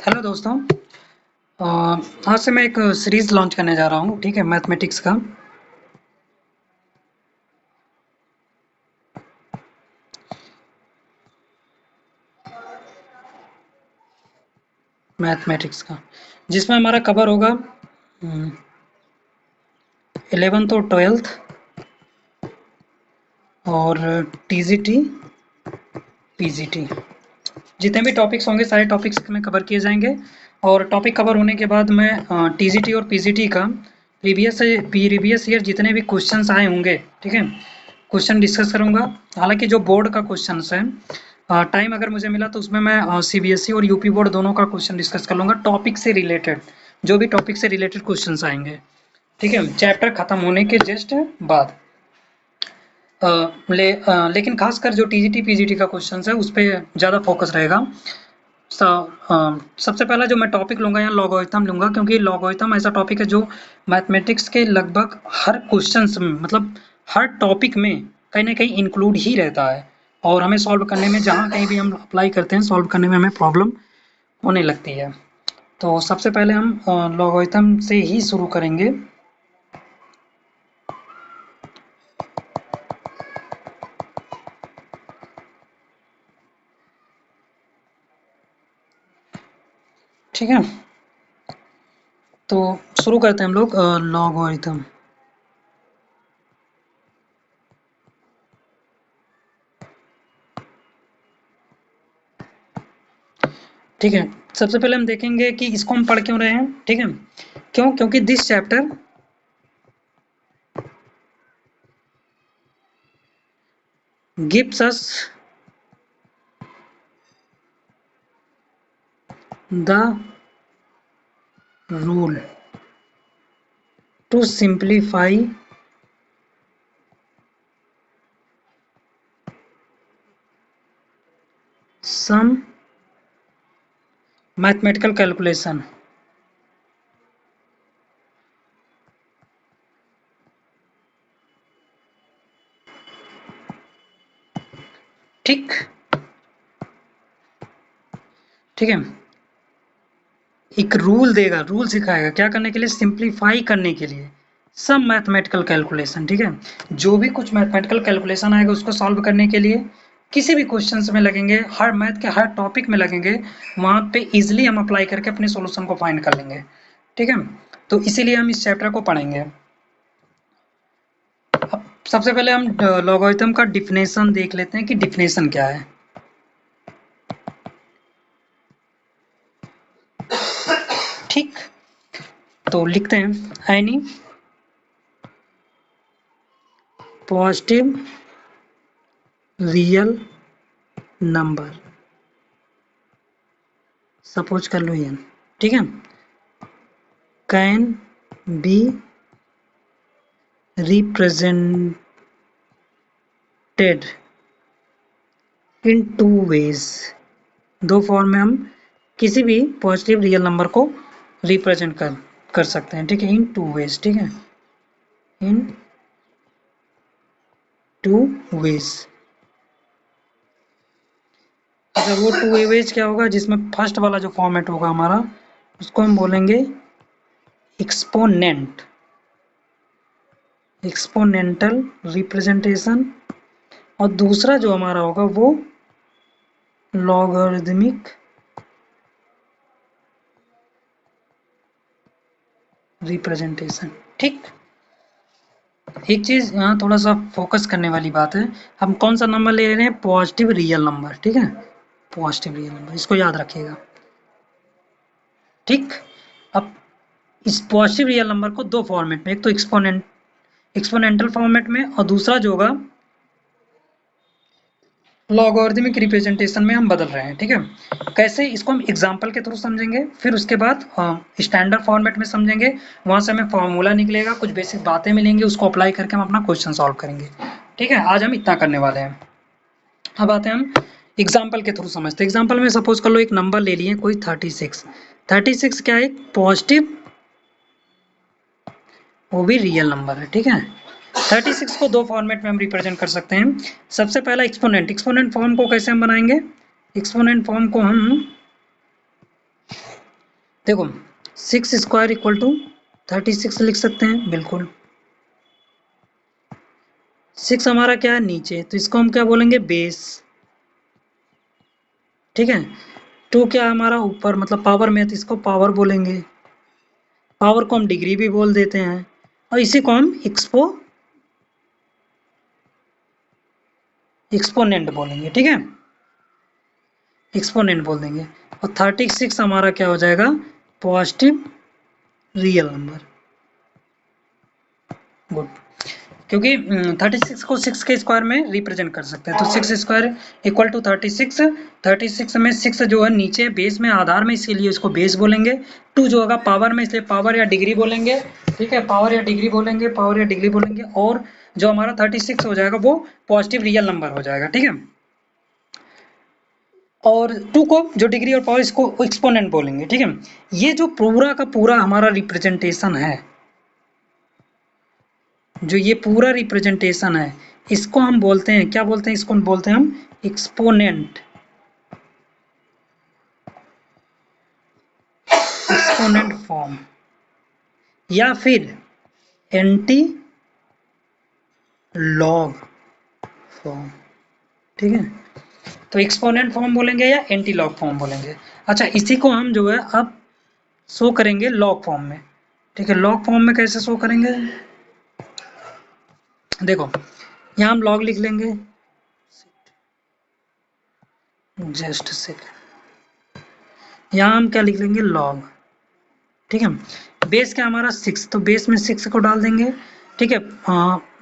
Hello दोस्तों। अ, आज से मैं एक सीरीज़ लॉन्च करने जा रहा हूँ, ठीक है, मैथमेटिक्स का। मैथमेटिक्स का जिसमें हमारा कवर होगा 11th और 12th और टीजीटी पीजीटी, जितने भी टॉपिक्स होंगे सारे टॉपिक्स में कवर किए जाएंगे। और टॉपिक कवर होने के बाद मैं टीजीटी और पीजीटी का प्रीवियस ईयर जितने भी क्वेश्चंस आए होंगे, ठीक है, क्वेश्चन डिस्कस करूंगा। हालांकि जो बोर्ड का क्वेश्चन है, टाइम अगर मुझे मिला तो उसमें मैं सीबीएसई और यूपी बोर्ड दोनों का क्वेश्चन डिस्कस कर लूंगा, टॉपिक से रिलेटेड, जो भी टॉपिक से रिलेटेड क्वेश्चंस आएंगे, ठीक है, चैप्टर खत्म होने के जस्ट बाद। लेकिन खासकर जो टीजीटी पीजीटी का क्वेश्चन है उस पर ज़्यादा फोकस रहेगा। सबसे पहला जो मैं टॉपिक लूंगा यहाँ लॉगरिथम लूंगा, क्योंकि लॉगरिथम ऐसा टॉपिक है जो मैथमेटिक्स के लगभग हर क्वेश्चंस में, मतलब हर टॉपिक में कहीं ना कहीं इंक्लूड ही रहता है। और हमें सॉल्व करने में, जहाँ कहीं भी हम अप्लाई करते हैं, सॉल्व करने में हमें प्रॉब्लम होने लगती है। तो सबसे पहले हम लॉगरिथम से ही शुरू करेंगे। ठीक है, तो शुरू करते हैं हम लोग लॉगरिथम। ठीक है, सबसे पहले हम देखेंगे कि इसको हम पढ़ क्यों रहे हैं। ठीक है, क्योंकि this chapter gives us the rule to simplify some mathematical calculation। ठीक ठीक है, एक रूल देगा, रूल सिखाएगा क्या करने के लिए, सिंप्लीफाई करने के लिए सब मैथमेटिकल कैलकुलेशन। ठीक है, जो भी कुछ मैथमेटिकल कैलकुलेशन आएगा उसको सॉल्व करने के लिए किसी भी क्वेश्चंस में लगेंगे, हर मैथ के हर टॉपिक में लगेंगे, वहां पे इजिली हम अप्लाई करके अपने सॉल्यूशन को फाइंड कर लेंगे। ठीक है, तो इसीलिए हम इस चैप्टर को पढ़ेंगे। अब सबसे पहले हम लॉगरिथम का डिफिनेशन देख लेते हैं कि डिफिनेशन क्या है। ठीक, तो लिखते हैं any positive real number, suppose कर लो ये, ठीक है, can be represented in two ways. दो फॉर्म में हम किसी भी पॉजिटिव रियल नंबर को रिप्रेजेंट कर सकते हैं। ठीक है, इन टू वेज। ठीक है, इन टू वेज। अच्छा, वो टू वेज क्या होगा, जिसमें फर्स्ट वाला जो फॉर्मेट होगा हमारा, उसको हम बोलेंगे एक्सपोनेंट, एक्सपोनेंटल रिप्रेजेंटेशन। और दूसरा जो हमारा होगा वो लॉगरिदमिक रिप्रेजेंटेशन। ठीक, एक चीज यहाँ थोड़ा सा फोकस करने वाली बात है, हम कौन सा नंबर ले रहे हैं, पॉजिटिव रियल नंबर। ठीक है, पॉजिटिव रियल नंबर, इसको याद रखिएगा। ठीक, अब इस पॉजिटिव रियल नंबर को दो फॉर्मेट में, एक तो एक्सपोनेंटल फॉर्मेट में, और दूसरा जो होगा लॉगरिदमिक रिप्रेजेंटेशन में हम बदल रहे हैं। ठीक है, कैसे, इसको हम एग्जांपल के थ्रू समझेंगे, फिर उसके बाद स्टैंडर्ड फॉर्मेट में समझेंगे, वहां से हमें फॉर्मूला निकलेगा, कुछ बेसिक बातें मिलेंगी, उसको अप्लाई करके हम अपना क्वेश्चन सॉल्व करेंगे। ठीक है, आज हम इतना करने वाले हैं। अब आते हैं हम एग्जाम्पल के थ्रू समझते हैं। एग्जाम्पल में सपोज कर लो एक नंबर ले लिए कोई 36। 36 क्या है, पॉजिटिव, वो भी रियल नंबर है। ठीक है, 36 को दो फॉर्मेट में हम रिप्रेजेंट कर सकते हैं। सबसे पहला एक्सपोनेंट, एक्सपोनेंट फॉर्म को कैसे हम बनाएंगे, एक्सपोनेंट फॉर्म को हम देखो 6 स्क्वायर इक्वल टू 36 लिख सकते हैं, बिल्कुल। 6 हमारा क्या है, नीचे, तो इसको हम क्या बोलेंगे, बेस। ठीक है। 2 क्या है हमारा, ऊपर, मतलब पावर में है तो इसको पावर बोलेंगे। पावर को हम डिग्री भी बोल देते हैं, और इसी को हम एक्सपोनेंट बोलेंगे। ठीक है, एक्सपोनेंट बोल देंगे। और 36 हमारा क्या हो जाएगा, पॉजिटिव रियल नंबर। गुड। क्योंकि 36 को 6 के स्क्वायर में रिप्रेजेंट कर सकते हैं, तो 6 स्क्वायर इक्वल टू 36। 36 में 6 जो है नीचे बेस में, आधार में, इसीलिए इसको बेस बोलेंगे। 2 जो होगा पावर में, इसलिए पावर या डिग्री बोलेंगे। ठीक है, पावर या डिग्री बोलेंगे, पावर या डिग्री बोलेंगे। और जो हमारा 36 हो जाएगा वो पॉजिटिव रियल नंबर हो जाएगा। ठीक है, और 2 को जो डिग्री और पावर, इसको एक्सपोनेंट बोलेंगे। ठीक है, ये जो पूरा का पूरा हमारा रिप्रेजेंटेशन है, जो ये पूरा रिप्रेजेंटेशन है, इसको हम बोलते हैं, क्या बोलते हैं, इसको बोलते हैं हम एक्सपोनेंट। एक्सपोनेंट फॉर्म या फिर एंटी लॉग फॉर्म। ठीक है, तो एक्सपोनेंट फॉर्म बोलेंगे या एंटी लॉग फॉर्म बोलेंगे। अच्छा, इसी को हम जो है अब शो करेंगे लॉग फॉर्म में। ठीक है, लॉग फॉर्म में कैसे शो करेंगे, देखो यहाँ हम लॉग लिख लेंगे, जस्ट से यहाँ हम क्या लिख लेंगे, लॉग। ठीक है, बेस क्या हमारा 6, तो बेस में 6 को डाल देंगे। ठीक है,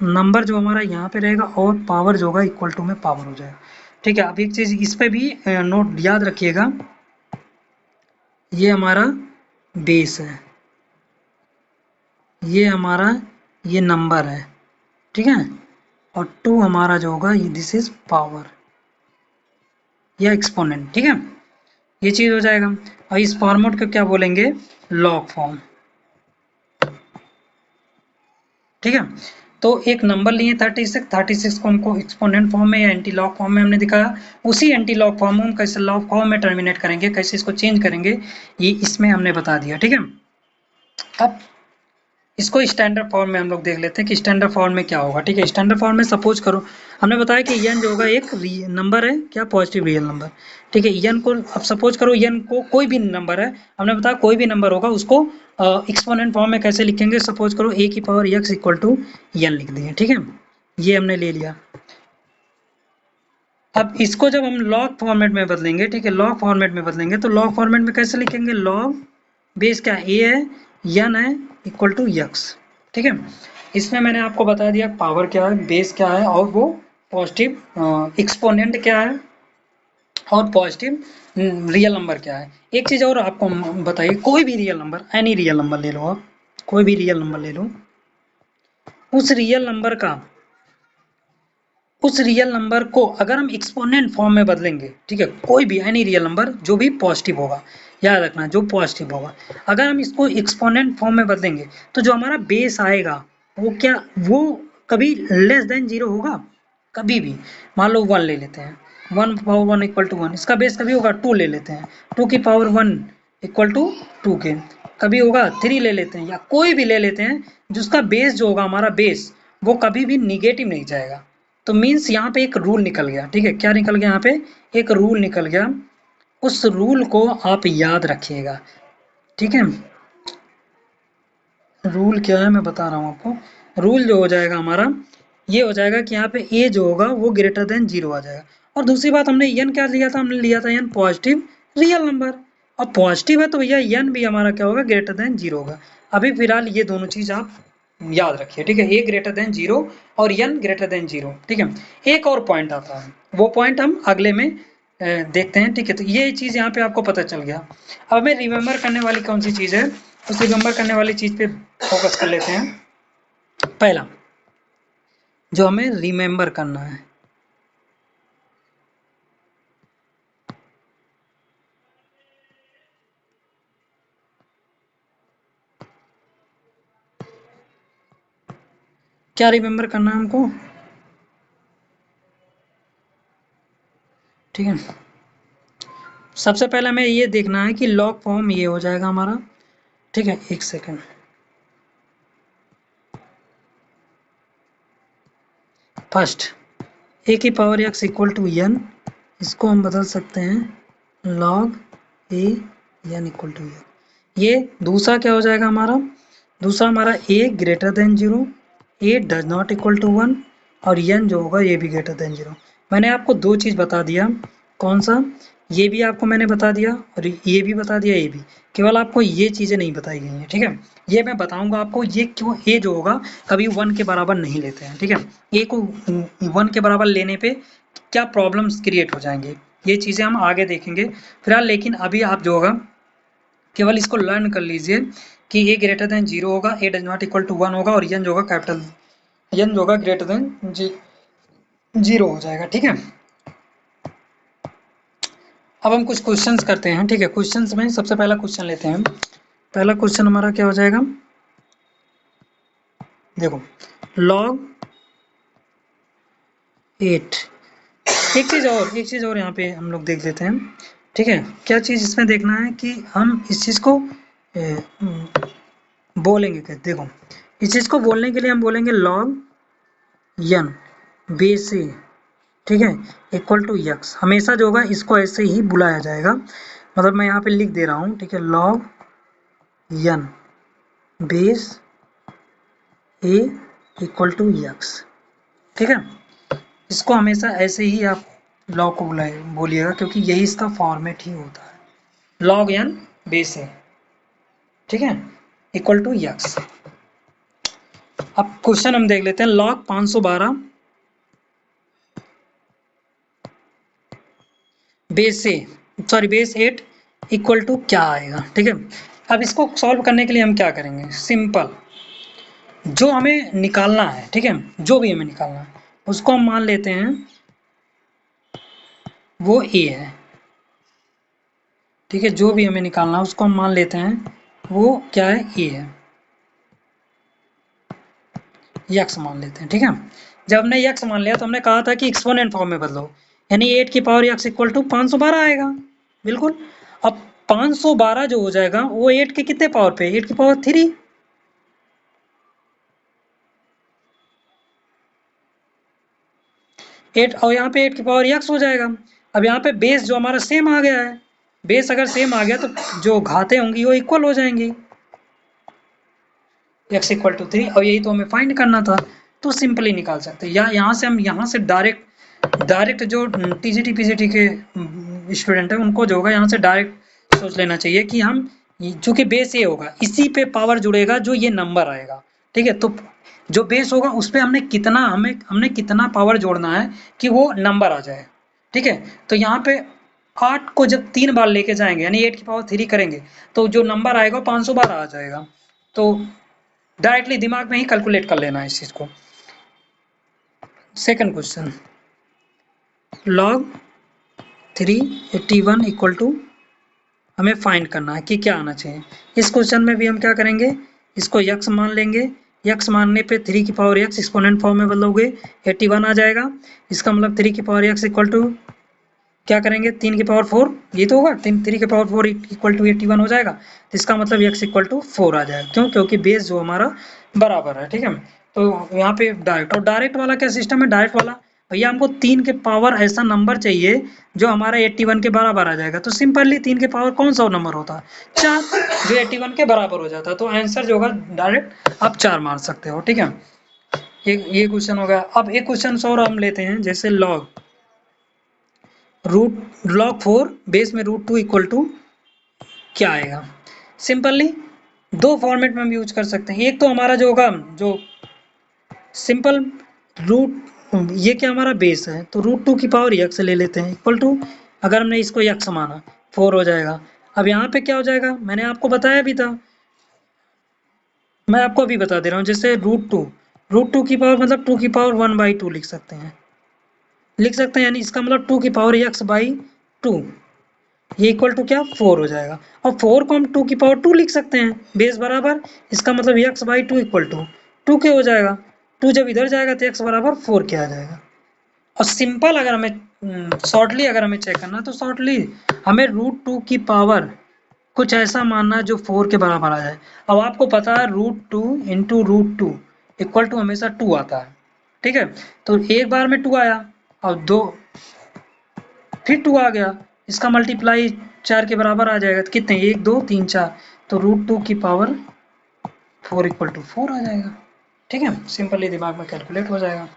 नंबर जो हमारा यहाँ पे रहेगा और पावर जो होगा इक्वल टू में पावर हो जाएगा। ठीक है, अब एक चीज इस पे भी नोट याद रखिएगा, ये हमारा बेस है, ये हमारा ये नंबर है। ठीक है, और 2 हमारा जो होगा ये दिस इज पावर या एक्सपोनेंट। ठीक है, ये चीज हो जाएगा। और इस फॉर्मेट को क्या बोलेंगे, लॉग फॉर्म। ठीक है, तो एक नंबर लिए 36 को हमको एक्सपोनेंट फॉर्म में या एंटी लॉग फॉर्म में हमने दिखाया। उसी एंटी लॉग फॉर्म में हम कैसे लॉग फॉर्म में टर्मिनेट करेंगे, कैसे इसको चेंज करेंगे, ये इसमें हमने बता दिया। ठीक है, अब इसको स्टैंडर्ड फॉर्म में हम लोग देख लेते हैं कि स्टैंडर्ड फॉर्म में क्या होगा। ठीक है, स्टैंडर्ड फॉर्म में सपोज करो, हमने बताया कि एन जो होगा एक नंबर है, क्या, पॉजिटिव रियल नंबर। ठीक है, एन को अब सपोज करो, एन को कोई भी नंबर है, हमने बताया कोई भी नंबर होगा उसको एक्सपोनेंट फॉर्म में कैसे लिखेंगे, सपोज करो ए की power x equal to n लिख दिए। ठीक है, ये हमने ले लिया। अब इसको जब हम लॉग फॉर्मेट में बदलेंगे, ठीक है, लॉग फॉर्मेट में बदलेंगे, तो लॉग फॉर्मेट में कैसे लिखेंगे, लॉग बेस क्या ए है, एन है, इक्वल टू एक्स। ठीक है, इसमें मैंने आपको बता दिया पावर क्या है, बेस क्या है, और वो पॉजिटिव एक्सपोनेंट क्या है, और पॉजिटिव रियल नंबर क्या है। एक चीज और आपको बताइए, कोई भी real number, any real number ले लो आप, कोई भी रियल नंबर ले लो, उस रियल नंबर का, उस रियल नंबर को अगर हम एक्सपोनेंट फॉर्म में बदलेंगे, ठीक है, कोई भी एनी रियल नंबर जो भी पॉजिटिव होगा, याद रखना जो पॉजिटिव होगा, अगर हम इसको एक्सपोनेंट फॉर्म में बदलेंगे तो जो हमारा बेस आएगा वो क्या, वो कभी लेस देन जीरो होगा, कभी भी। मान लो 1 ले लेते हैं, 1 इक्वल टू 1, इसका बेस कभी होगा 2 ले लेते हैं, 2 की पावर 1 इक्वल टू 2 के, कभी होगा 3 ले लेते हैं, या कोई भी ले लेते हैं जिसका बेस जो होगा हमारा बेस, वो कभी भी निगेटिव नहीं जाएगा। तो मीन्स यहाँ पे एक रूल निकल गया। ठीक है, क्या निकल गया, यहाँ पे एक रूल निकल गया, उस रूल को आप याद रखिएगा। ठीक है, रूल क्या है मैं बता रहा हूँ आपको। रूल जो हो जाएगा हमारा, ये हो जाएगा कि यहाँ पे ए जो होगा वो ग्रेटर देन जीरो आ जाएगा। और दूसरी बात, हमने एन क्या लिया था, हमने लिया था एन पॉजिटिव रियल नंबर, और पॉजिटिव है तो भैया एन भी हमारा क्या होगा, ग्रेटर देन जीरो होगा। अभी फिलहाल ये दोनों चीज आप याद रखिए। ठीक है, ए ग्रेटर देन जीरो और एन ग्रेटर देन जीरो। ठीक है, एक और पॉइंट आता है, वो पॉइंट हम अगले में देखते हैं। ठीक है, तो ये चीज यहाँ पे आपको पता चल गया। अब हमें रिमेम्बर करने वाली कौन सी चीज है, उस रिमेम्बर करने वाली चीज पे फोकस कर लेते हैं। पहला जो हमें रिमेम्बर करना है, क्या रिमेम्बर करना है हमको। ठीक है, सबसे पहले हमें ये देखना है कि लॉग फॉर्म ये हो जाएगा हमारा, ठीक है। एक सेकेंड, फर्स्ट ए की power x equal to n, इसको हम बदल सकते हैं log a n equal to n. ये दूसरा क्या हो जाएगा हमारा, दूसरा हमारा A greater than zero, a does not equal to one, और एन जो होगा ये भी ग्रेटर देन जीरो। मैंने आपको दो चीज़ बता दिया, कौन सा, ये भी आपको मैंने बता दिया और ये भी बता दिया, ये भी, केवल आपको ये चीज़ें नहीं बताई गई हैं, ठीक है। ये मैं बताऊंगा आपको, ये क्यों ए जो होगा कभी वन के बराबर नहीं लेते हैं, ठीक है। ए को वन के बराबर लेने पे क्या प्रॉब्लम्स क्रिएट हो जाएंगे, ये चीज़ें हम आगे देखेंगे फिलहाल। लेकिन अभी आप जो होगा केवल इसको लर्न कर लीजिए कि ए ग्रेटर देन जीरो होगा, a does not equal to one होगा, और एन जो होगा कैपिटल एन जो होगा ग्रेटर देन जीरो हो जाएगा, ठीक है। अब हम कुछ क्वेश्चंस करते हैं, ठीक है। क्वेश्चंस में सबसे पहला क्वेश्चन लेते हैं। पहला क्वेश्चन हमारा क्या हो जाएगा, देखो लॉग 8। एक चीज़ और यहाँ पे हम लोग देख लेते हैं, ठीक है। क्या चीज़ इसमें देखना है कि हम इस चीज़ को बोलेंगे कैसे, देखो इस चीज़ को बोलने के लिए हम बोलेंगे लॉग एन बेस ए, ठीक है, इक्वल टू यक्स। हमेशा जो होगा इसको ऐसे ही बुलाया जाएगा, मतलब मैं यहाँ पे लिख दे रहा हूँ, ठीक है, log n base a equal to x, ठीक है। इसको हमेशा ऐसे ही आप लॉग को बोलिएगा, क्योंकि यही इसका फॉर्मेट ही होता है, लॉग एन बेस ए, ठीक है, इक्वल टू यक्स। अब क्वेश्चन हम देख लेते हैं, log 512 base a, sorry base 8 equal to क्या आएगा, ठीक है। अब इसको सॉल्व करने के लिए हम क्या करेंगे, सिंपल, जो हमें निकालना है, ठीक है, जो भी हमें निकालना है उसको हम मान लेते हैं वो ए है, ठीक है। जो भी हमें निकालना है उसको हम मान लेते हैं वो क्या है, ए है, यक्स मान लेते हैं, ठीक है। जब हमने यक्स मान लिया तो हमने कहा था कि एक्सपोनेंट फॉर्म में बदलो, यानी 8 की पावर यक्स इक्वल टू 512 आएगा, बिल्कुल। अब 512 जो हो जाएगा वो 8 के कितने पावर पे, 8 की पावर 3, 8, और यहाँ पे 8 की पावर यक्स हो जाएगा। अब यहाँ पे बेस जो हमारा सेम आ गया है, बेस अगर सेम आ गया तो जो घातें होंगी वो इक्वल हो जाएंगी, x इक्वल टू 3, और यही तो हमें फाइंड करना था, तो सिंपली निकाल सकते हैं। या यहाँ से हम यहाँ से डायरेक्ट जो टीजीटी पीजीटी के स्टूडेंट है उनको जो होगा यहाँ से डायरेक्ट सोच लेना चाहिए कि हम, चूंकि बेस ये होगा इसी पे पावर जुड़ेगा जो ये नंबर आएगा, ठीक है। तो जो बेस होगा उस पर हमने कितना पावर जोड़ना है कि वो नंबर आ जाए, ठीक है। तो यहाँ पे 8 को जब 3 बार लेके जाएंगे यानी 8 की पावर 3 करेंगे तो जो नंबर आएगा 512 आ जाएगा। तो डायरेक्टली दिमाग में ही कैलकुलेट कर लेना है इस चीज को। Second question, log 381 equal to, हमें फाइंड करना है कि क्या आना चाहिए। इस क्वेश्चन में भी हम क्या करेंगे, इसको यक्स मान लेंगे, यक्स मानने पे 3 की पावर यक्स एक्सपोनेंट फॉर्म में बदलोगे 81 आ जाएगा। इसका मतलब 3 की पावर यक्स इक्वल टू क्या करेंगे, 3 की पावर 4, ये तो होगा 3 की पावर 4 इक्वल टू 81 हो जाएगा। तो इसका मतलब x इक्वल टू 4 आ जाएगा, क्यों, क्योंकि बेस जो हमारा बराबर है, ठीक है। तो यहाँ पे डायरेक्ट, और डायरेक्ट वाला क्या सिस्टम है, डायरेक्ट वाला भैया हमको 3 के पावर ऐसा नंबर चाहिए जो हमारा 81 के बराबर आ जाएगा। तो सिंपली 3 के पावर कौन सा नंबर होता है, 4, जो 81 के बराबर हो जाता है। तो आंसर जो होगा डायरेक्ट आप 4 मार सकते हो, ठीक है। ये क्वेश्चन हो गया। अब एक क्वेश्चन और हम लेते हैं, जैसे लॉग 4 बेस में √2 इक्वल टू क्या आएगा। सिंपली दो फॉर्मेट में हम यूज कर सकते हैं। एक तो हमारा जो होगा जो सिंपल रूट, ये क्या हमारा बेस है तो √2 की पावर यक्स ले लेते हैं इक्वल टू, अगर हमने इसको यक्स माना 4 हो जाएगा। अब यहाँ पे क्या हो जाएगा, मैंने आपको बताया भी था, मैं आपको अभी बता दे रहा हूँ, जैसे √2 की पावर मतलब 2 की पावर 1/2 लिख सकते हैं, यानी इसका मतलब 2 की पावर यक्स बाई 2, ये इक्वल टू क्या 4 हो जाएगा। और 4 को हम 2 की पावर 2 लिख सकते हैं, बेस बराबर, इसका मतलब x बाई 2 इक्वल टू 2 के हो जाएगा। 2 जब इधर जाएगा तो x बराबर 4 के आ जाएगा। और सिंपल अगर हमें शॉर्टली अगर हमें चेक करना तो शॉर्टली हमें √2 की पावर कुछ ऐसा मानना जो 4 के बराबर आ जाए। अब आपको पता है √2 इंटू √2 इक्वल टू हमेशा 2 आता है, ठीक है। तो एक बार में 2 आया और दो फिर 2 आ गया, इसका मल्टीप्लाई 4 के बराबर आ जाएगा। तो कितने 1 2 3 4, तो √2 की पावर 4 इक्वल टू 4 आ जाएगा, ठीक है। सिंपली दिमाग में कैलकुलेट हो जाएगा।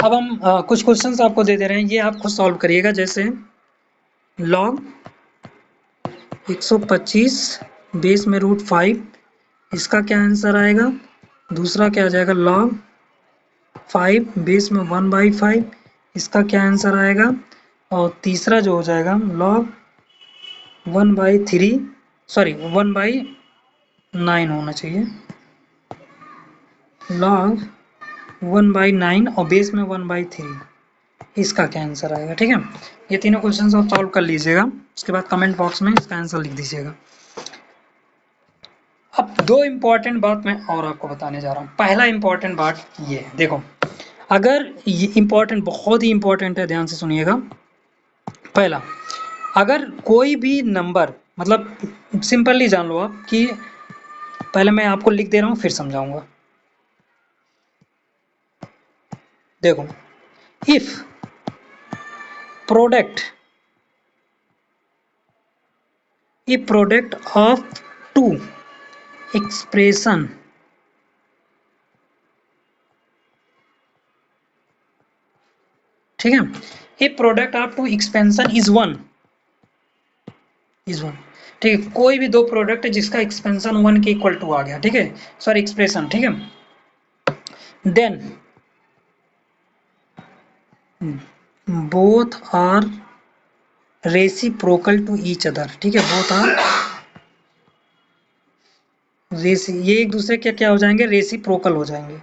अब हम कुछ क्वेश्चंस आपको दे दे रहे हैं, ये आप खुद सॉल्व करिएगा। जैसे लॉग 125 बेस में √5, इसका क्या आंसर आएगा। दूसरा क्या आ जाएगा लॉग 5 बेस में 1/5, इसका क्या आंसर आएगा। और तीसरा जो हो जाएगा लॉग 1/3, सॉरी 1/9 होना चाहिए, लॉग 1/9 और बेस में 1/3, इसका क्या आंसर आएगा, ठीक है। ये तीनों क्वेश्चंस आप सॉल्व कर लीजिएगा, उसके बाद कमेंट बॉक्स में इसका आंसर लिख दीजिएगा। अब दो इम्पोर्टेंट बात मैं और आपको बताने जा रहा हूँ। पहला इम्पोर्टेंट बात ये है, देखो अगर ये इम्पोर्टेंट, बहुत ही इम्पोर्टेंट है, ध्यान से सुनिएगा। पहला, अगर कोई भी नंबर, मतलब सिंपली जान लो आप कि, पहले मैं आपको लिख दे रहा हूँ फिर समझाऊंगा। देखो, if product of two expression, ठीक है, a product of two expansion is one, ठीक है। कोई भी दो प्रोडक्ट है जिसका एक्सपेंशन 1 के इक्वल टू आ गया, ठीक है, सॉरी एक्सप्रेशन, ठीक है। Then both are reciprocal to each other, ठीक है, बोथ आर ये एक दूसरे के क्या हो जाएंगे, रेसिप्रोकल हो जाएंगे।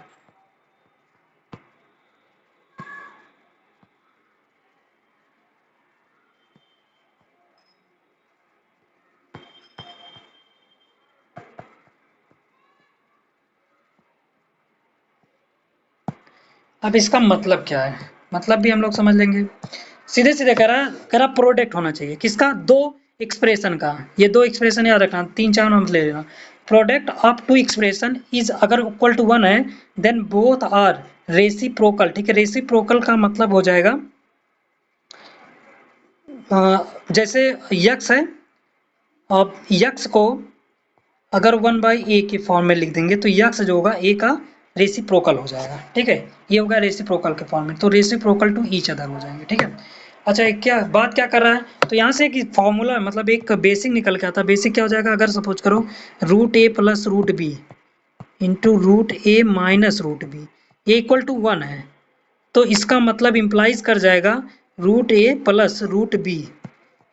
अब इसका मतलब क्या है, मतलब भी हम लोग समझ लेंगे। सीधे सीधे करा प्रोडक्ट होना चाहिए किसका, दो एक्सप्रेशन का। ये दो एक्सप्रेशन याद रखना, 3 4 मत ले लेना। Product of two expression is अगर इक्वल टू 1 है, देन बोथ आर रेसिप्रोकल, ठीक है। रेसिप्रोकल का मतलब हो जाएगा जैसे यक्स है, अब यक्स को अगर 1/a के फॉर्म में लिख देंगे तो यक्स जो होगा a का रेसिप्रोकल हो जाएगा, ठीक है। ये होगा रेसिप्रोकल के फॉर्म में, तो रेसिप्रोकल टू ईच अदर हो जाएंगे, ठीक है। अच्छा, एक क्या बात क्या कर रहा है, तो यहाँ से एक फॉर्मूला, मतलब एक बेसिक निकल के आता है। बेसिक क्या हो जाएगा, अगर सपोज करो √a plus √b into √a minus √b, ये इक्वल टू 1 है, तो इसका मतलब इम्प्लाइज कर जाएगा √a प्लस √b,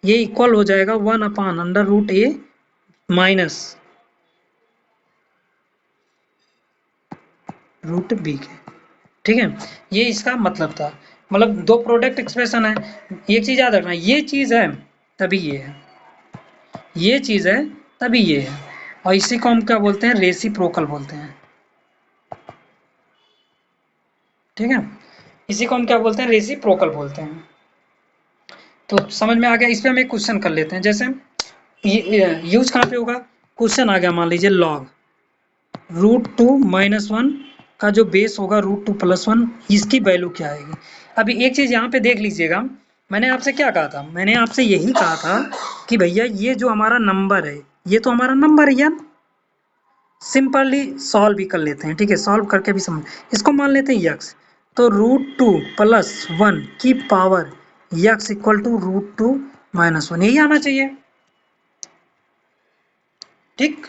ये इक्वल हो जाएगा 1/√a माइनस √b के, ठीक है। ये इसका मतलब था, मतलब दो प्रोडक्ट एक्सप्रेशन है। एक चीज याद रखना, ये चीज है तभी ये है, ये चीज है तभी ये है, और इसी को हम क्या बोलते हैं, रेसिप्रोकल बोलते हैं, ठीक है। इसी को हम क्या बोलते हैं, रेसिप्रोकल बोलते हैं। तो समझ में आ गया। इस पे हम एक क्वेश्चन कर लेते हैं। जैसे यूज कहाँ पे होगा, क्वेश्चन आ गया, मान लीजिए लॉग √2 - 1 का जो बेस होगा √2 + 1, इसकी वैल्यू क्या आएगी। अभी एक चीज यहाँ पे देख लीजिएगा, मैंने आपसे क्या कहा था, मैंने आपसे यही कहा था कि भैया ये जो हमारा नंबर है, ये तो हमारा नंबर है यार। सिंपली सॉल्व भी कर लेते हैं, ठीक है, सॉल्व करके भी समझ, इसको मान लेते हैं यक्स, तो √2 + 1 की पावर यक्स इक्वल टू √2 - 1, यही आना चाहिए, ठीक।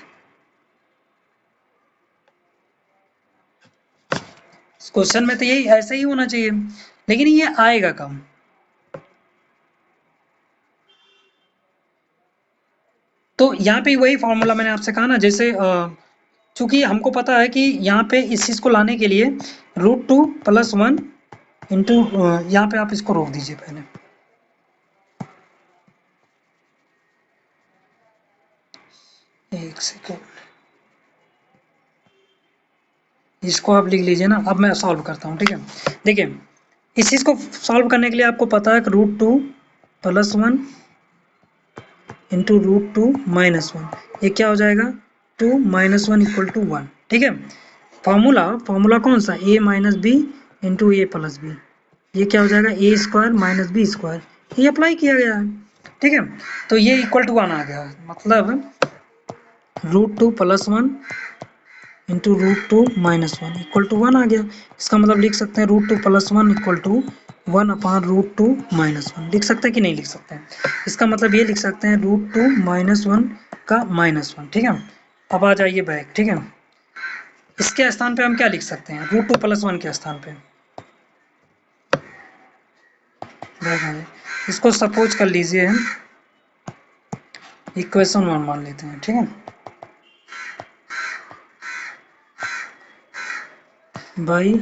क्वेश्चन में तो यही ऐसे ही होना चाहिए, लेकिन ये आएगा कम। तो यहाँ पे वही फॉर्मूला मैंने आपसे कहा ना, जैसे चूंकि हमको पता है कि यहाँ पे इस चीज को लाने के लिए √2 + 1 इंटू, यहाँ पे आप इसको रोक दीजिए पहले, एक सेकेंड, इसको आप लिख लीजिए ना। अब मैं सॉल्व करता हूँ, ठीक है। देखिए इस चीज़ को सॉल्व करने के लिए आपको पता है कि √2 + 1 इंटू √2 - 1, ये क्या हो जाएगा 2 - 1 = 1। ठीक है, फॉर्मूला कौन सा a - b into a + b, ये क्या हो जाएगा a² - b², ये अप्लाई किया गया है। ठीक है, तो ये = 1 आ गया, मतलब √2 + 1 इंटू √2 - 1 = 1 आ गया। इसका मतलब लिख सकते हैं √2 + 1 = 1/√2 - 1, लिख सकते हैं कि नहीं लिख सकते हैं? इसका मतलब ये लिख सकते हैं √2 - 1 का -1। ठीक है, अब आ जाइए बैक। ठीक है, इसके स्थान पे हम क्या लिख सकते हैं √2 + 1 के स्थान पे? बैक आ जाइए, इसको सपोज कर लीजिए हम इक्वेशन 1 मान लेते हैं। ठीक है, बाई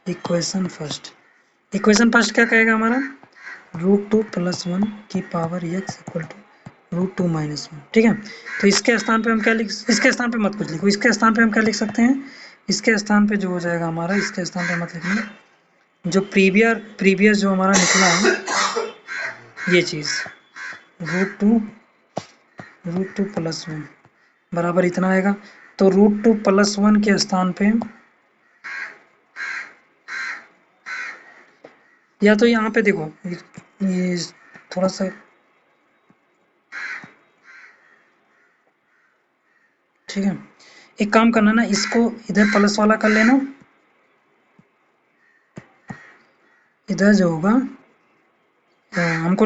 इक्वेशन फर्स्ट क्या कहेगा हमारा √2 + 1 की पावर x = √2 - 1। ठीक है, तो इसके स्थान पे हम क्या लिख, इसके स्थान पे मत कुछ लिखो, इसके स्थान पे हम क्या लिख सकते हैं, इसके स्थान पे जो हो जाएगा हमारा, इसके स्थान पे मत लिखना, जो प्रीवियस जो हमारा निकला है ये चीज़ √2 + 1 बराबर इतना आएगा। तो √2 + 1 के स्थान पे या तो यहाँ पे देखो ये थोड़ा सा, ठीक है, एक काम करना ना, इसको इधर प्लस वाला कर लेना, इधर जो होगा हमको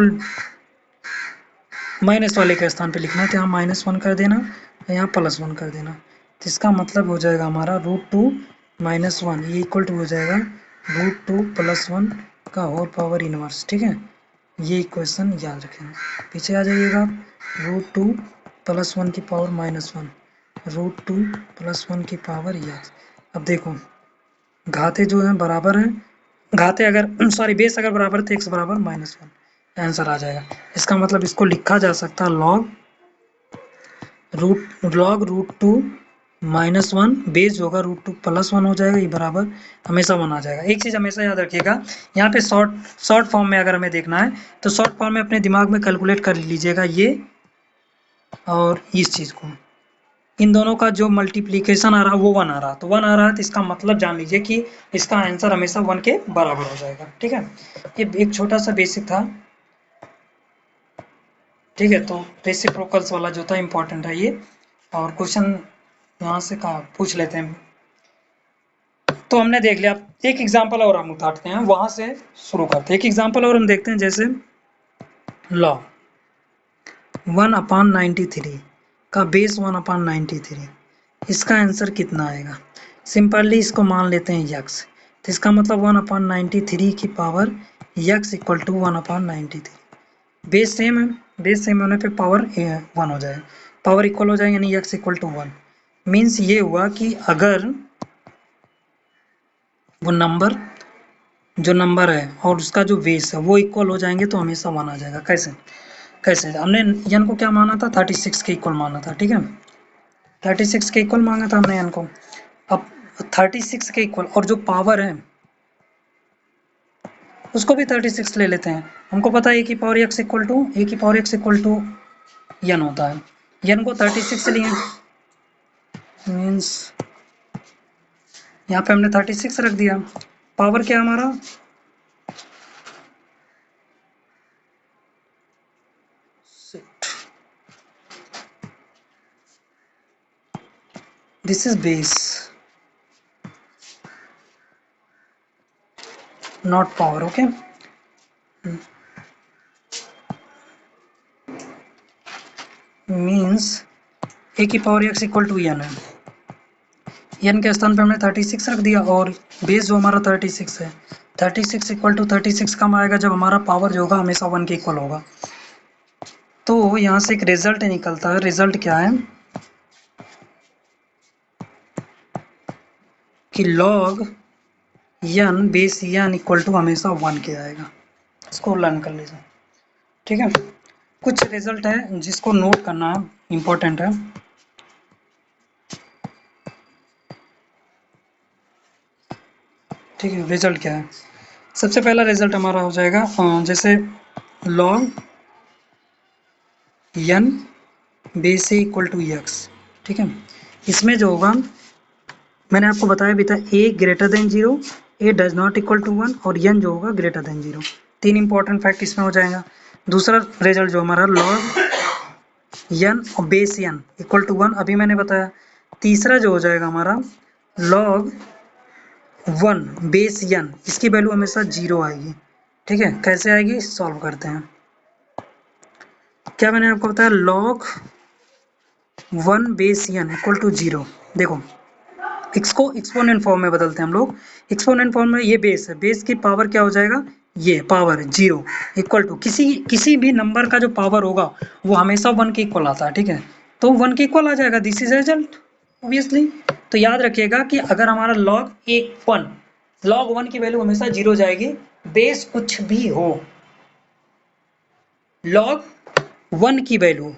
माइनस वाले के स्थान पे लिखना है, तो यहाँ -1 कर देना, यहाँ +1 कर देना। तो इसका मतलब हो जाएगा हमारा √2 - 1 ये = हो जाएगा √2 + 1 का होल पावर इनवर्स। ठीक है, ये इक्वेशन याद रखें। पीछे आ जाइएगा, √2 + 1 की पावर -1 √2 + 1 की पावर x। अब देखो घाते जो हैं बराबर हैं, घाते अगर सॉरी बेस अगर बराबर है तो x बराबर -1 आंसर आ जाएगा। इसका मतलब इसको लिखा जा सकता है log√2 - 1 बेस जो होगा √2 + 1 हो जाएगा, ये बराबर हमेशा 1 आ जाएगा। एक चीज़ हमेशा याद रखिएगा, यहाँ पे शॉर्ट फॉर्म में अगर हमें देखना है तो शॉर्ट फॉर्म में अपने दिमाग में कैलकुलेट कर लीजिएगा ये और इस चीज़ को, इन दोनों का जो मल्टीप्लिकेशन आ रहा है वो 1 आ रहा है, तो 1 आ रहा है तो इसका मतलब जान लीजिए कि इसका आंसर हमेशा 1 के बराबर हो जाएगा। ठीक है, ये एक छोटा सा बेसिक था। ठीक है, तो रेसिप्रोकल्स वाला जो था इम्पोर्टेंट है ये, और क्वेश्चन यहाँ से कहाँ पूछ लेते हैं। तो हमने देख लिया, एक एग्जांपल और हम उठाते हैं, वहां से शुरू करते हैं। एक एग्जांपल और हम देखते हैं, जैसे लॉ 1/93 का बेस 1/93, इसका आंसर कितना आएगा? सिंपली इसको मान लेते हैं x, तो इसका मतलब 1/93 की पावर x = 1/93। बेस सेम है, बेस सेम होने पे पावर 1 हो जाएगा, पावर इक्वल हो जाएगा, यानी x = 1। मीन्स ये हुआ कि अगर वो नंबर जो नंबर है और उसका जो बेस है वो इक्वल हो जाएंगे तो हमेशा 1 आ जाएगा। कैसे कैसे हमने n को क्या माना था 36 के इक्वल माना था। ठीक है, 36 के इक्वल मांगा था हमने n को। अब 36 के इक्वल और जो पावर है उसको भी 36 ले लेते हैं। हमको पता है a की पावर x = n होता है, n को 36 लिए, मीन्स यहाँ पे हमने 36 रख दिया। पावर क्या हमारा this is base not power. Okay, means a की पावर x = n है, n के स्थान पे हमने 36 रख दिया और बेस जो हमारा 36 है, 36 = 36 कम आएगा जब हमारा पावर जो होगा हमेशा 1 के इक्वल होगा। तो यहाँ से एक रिजल्ट निकलता है, रिजल्ट क्या है कि log n बेस n = हमेशा 1 के आएगा। इसको लर्न कर लीजिए। ठीक है, कुछ रिजल्ट है जिसको नोट करना है, इम्पोर्टेंट है। ठीक है, रिजल्ट क्या है, सबसे पहला रिजल्ट हमारा हो जाएगा जैसे log n base a equal to x, ठीक है। इसमें जो होगा मैंने आपको बताया भी था a greater than 0, a does not equal to 1 और n जो होगा ग्रेटर देन 0। तीन इंपॉर्टेंट फैक्ट इसमें हो जाएगा। दूसरा रिजल्ट जो हमारा log n और बेस n इक्वल टू 1 अभी मैंने बताया। तीसरा जो हो जाएगा हमारा log 1 बेस n, इसकी वैल्यू हमेशा 0 आएगी, ठीक है। कैसे आएगी सॉल्व करते हैं। क्या मैंने आपको बताया log 1 base n equal to 0। देखो इसको एक्सपोनेंट फॉर्म में बदलते हैं हम लोग। एक्सपोनेंट फॉर्म में ये बेस है, बेस की पावर क्या हो जाएगा, ये पावर 0 इक्वल टू किसी भी नंबर का जो पावर होगा वो हमेशा 1 के इक्वल आता है, ठीक है। तो 1 के इक्वल आ जाएगा, दिस इज रिजल्ट ऑब्वियसली। तो याद रखिएगा कि अगर हमारा log 1 की वैल्यू हमेशा 0 जाएगी, बेस कुछ भी हो, log 1 की वैल्यू,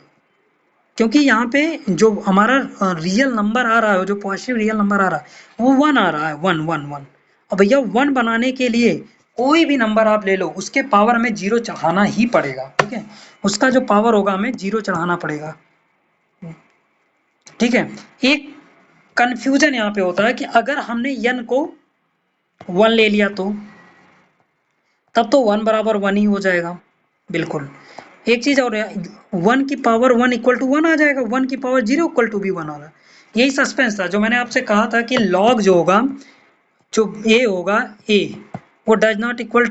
क्योंकि यहाँ पे जो हमारा रियल नंबर आ रहा है, जो पॉजिटिव रियल नंबर आ रहा है वो 1 आ रहा है, 1 1 1। अब भैया 1 बनाने के लिए कोई भी नंबर आप ले लो उसके पावर में 0 चढ़ाना ही पड़ेगा, ठीक है। उसका जो पावर होगा हमें 0 चढ़ाना पड़ेगा, ठीक है। एक कंफ्यूजन यहाँ पे होता है कि अगर हमने n को 1 ले लिया तो तब तो 1 बराबर 1 ही हो जाएगा, बिल्कुल। एक चीज और है, 1 की पावर 1 इक्वल टू 1 आ जाएगा, 1 की पावर 0 इक्वल टू भी 1 होगा। यही सस्पेंस था जो मैंने आपसे कहा था कि लॉग जो होगा, जो a होगा a, वो डज नॉट इक्वल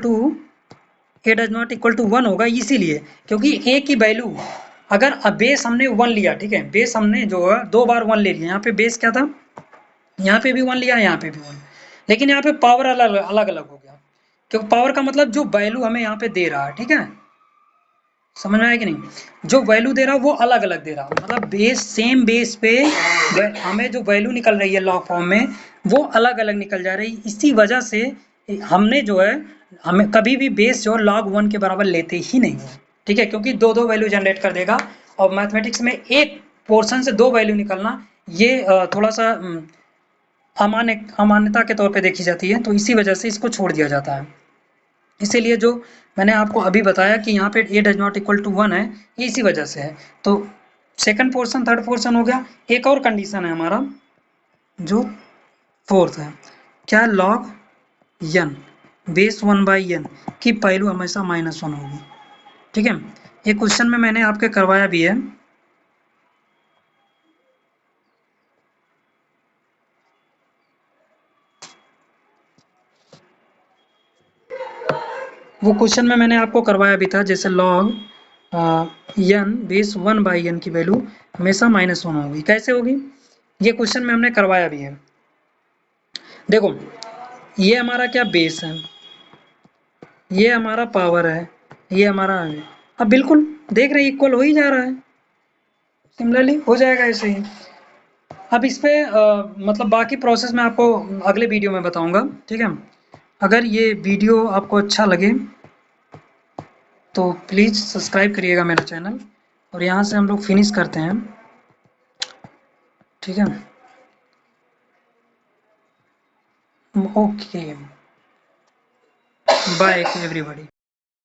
टू 1 होगा, इसीलिए क्योंकि a की वैल्यू अगर बेस हमने 1 लिया, ठीक है, बेस हमने जो है 2 बार 1 ले लिया। यहाँ पे बेस क्या था, यहाँ पे भी 1 लिया, यहाँ पे भी 1, लेकिन यहाँ पे पावर अलग अलग अलग हो गया, क्योंकि पावर का मतलब जो वैल्यू हमें यहाँ पे दे रहा है, ठीक है, समझ में आया कि नहीं। जो वैल्यू दे रहा है वो अलग अलग दे रहा है, मतलब बेस सेम बेस पे हमें जो वैल्यू निकल रही है लॉग फॉर्म में वो अलग अलग निकल जा रही है। इसी वजह से हमने जो है, हमें कभी भी बेस जो log 1 के बराबर लेते ही नहीं है, ठीक है, क्योंकि दो दो वैल्यू जनरेट कर देगा। और मैथमेटिक्स में एक पोर्शन से दो वैल्यू निकलना ये थोड़ा सा अमान्यता के तौर पे देखी जाती है, तो इसी वजह से इसको छोड़ दिया जाता है। इसीलिए जो मैंने आपको अभी बताया कि यहाँ पे a does not equal to 1 है, ये इसी वजह से है। तो सेकंड पोर्शन थर्ड पोर्शन हो गया। एक और कंडीशन है हमारा जो फोर्थ है, क्या log n base 1 by n की वैल्यू हमेशा -1 होगी, ठीक है। ये क्वेश्चन में मैंने आपके करवाया भी है। वो क्वेश्चन में मैंने आपको करवाया भी था, जैसे log n base 1 by n की वैल्यू हमेशा -1 होगी। कैसे होगी, ये क्वेश्चन में हमने करवाया भी है। देखो ये हमारा क्या बेस है, ये हमारा पावर है, ये हमारा है। अब बिल्कुल देख रहे हैं इक्वल हो ही जा रहा है, सिमिलरली हो जाएगा ऐसे ही। अब इस पे मतलब बाकी प्रोसेस मैं आपको अगले वीडियो में बताऊंगा, ठीक है। अगर ये वीडियो आपको अच्छा लगे तो प्लीज़ सब्सक्राइब करिएगा मेरा चैनल, और यहाँ से हम लोग फिनिश करते हैं, ठीक है। Okay, bye everybody.